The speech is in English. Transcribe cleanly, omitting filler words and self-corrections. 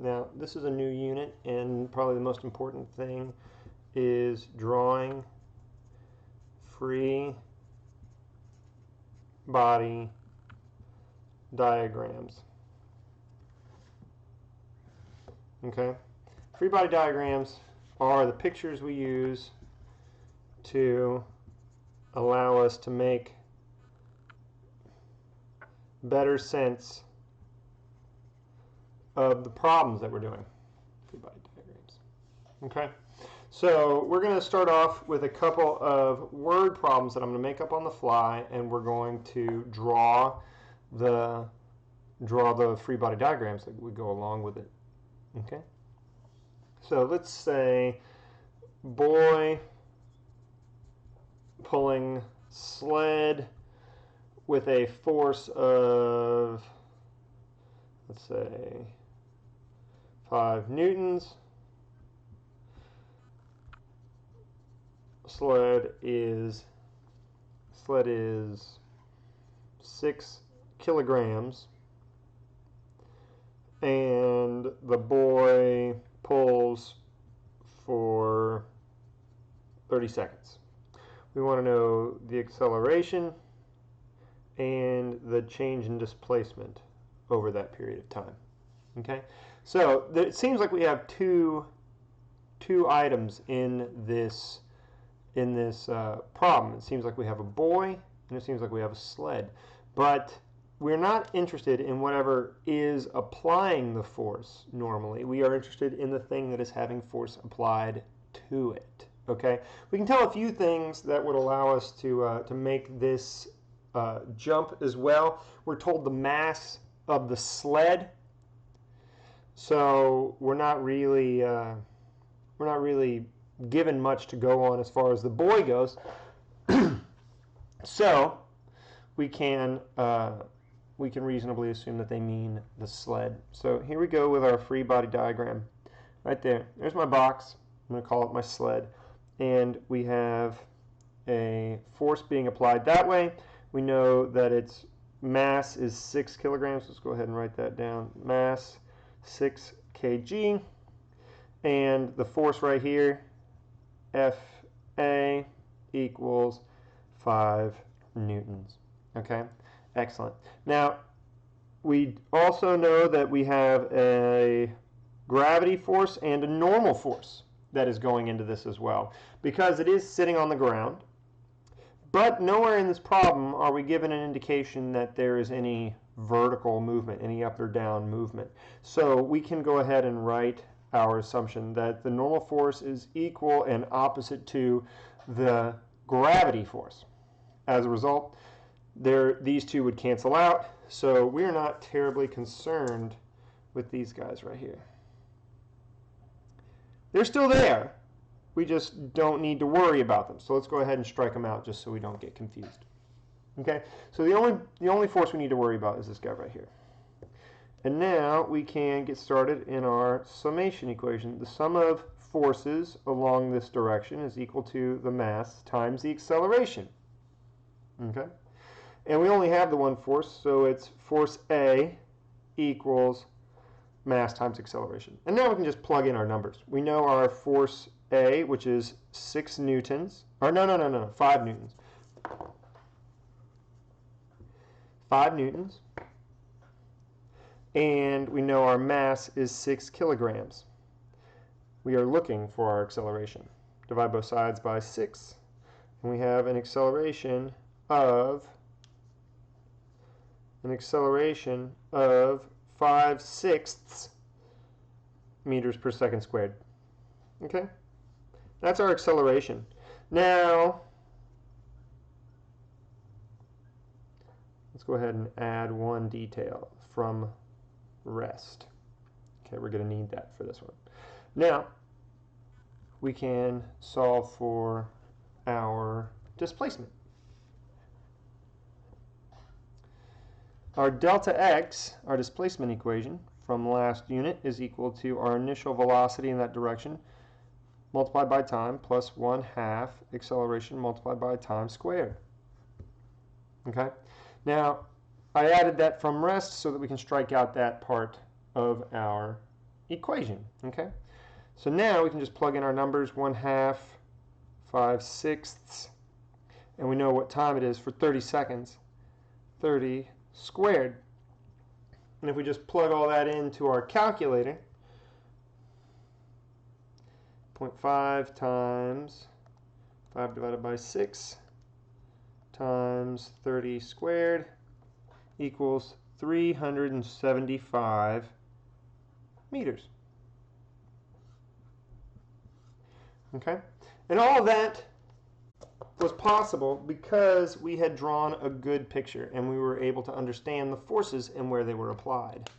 Now, this is a new unit, and probably the most important thing is drawing free body diagrams. Okay? Free body diagrams are the pictures we use to allow us to make better sense of the problems that we're doing. Free body diagrams. Okay? So we're going to start off with a couple of word problems that I'm going to make up on the fly, and we're going to draw the free body diagrams that would go along with it. Okay? So let's say boy pulling sled with a force of, let's say, 5 newtons. Sled is 6 kilograms, and the boy pulls for 30 seconds. We want to know the acceleration and the change in displacement over that period of time. Okay, so it seems like we have two items in this problem. It seems like we have a boy and it seems like we have a sled, but we're not interested in whatever is applying the force normally. We are interested in the thing that is having force applied to it. Okay, we can tell a few things that would allow us to make this jump as well. We're told the mass of the sled, so we're not really given much to go on as far as the boy goes. So we can reasonably assume that they mean the sled. So here we go with our free body diagram. Right there. There's my box. I'm going to call it my sled. And we have a force being applied that way. We know that its mass is 6 kilograms. Let's go ahead and write that down. Mass 6 kg. And the force right here, Fa, equals 5 newtons. Okay, excellent. Now, we also know that we have a gravity force and a normal force that is going into this as well, because it is sitting on the ground. But nowhere in this problem are we given an indication that there is any vertical movement, any up or down movement. So we can go ahead and write our assumption that the normal force is equal and opposite to the gravity force. As a result, these two would cancel out, so we're not terribly concerned with these guys right here. They're still there. We just don't need to worry about them. So let's go ahead and strike them out just so we don't get confused. Okay, so the only force we need to worry about is this guy right here. And now we can get started in our summation equation. The sum of forces along this direction is equal to the mass times the acceleration. Okay, and we only have the one force, so it's force A equals mass times acceleration. And now we can just plug in our numbers. We know our force A, which is 6 newtons, or no, 5 newtons. 5 newtons. And we know our mass is 6 kilograms. We are looking for our acceleration. Divide both sides by 6, and we have an acceleration of 5/6 meters per second squared. Okay? That's our acceleration. Now, let's go ahead and add one detail from rest. Okay, we're going to need that for this one. Now, we can solve for our displacement. Our delta x, our displacement equation from last unit, is equal to our initial velocity in that direction multiplied by time plus 1/2 acceleration multiplied by time squared. Okay? Now, I added that from rest so that we can strike out that part of our equation, okay? So now we can just plug in our numbers, 1/2, 5/6, and we know what time it is for 30 seconds, 30 squared. And if we just plug all that into our calculator, 0.5 times 5 divided by 6 times 30 squared equals 375 meters. Okay? And all of that was possible because we had drawn a good picture and we were able to understand the forces and where they were applied.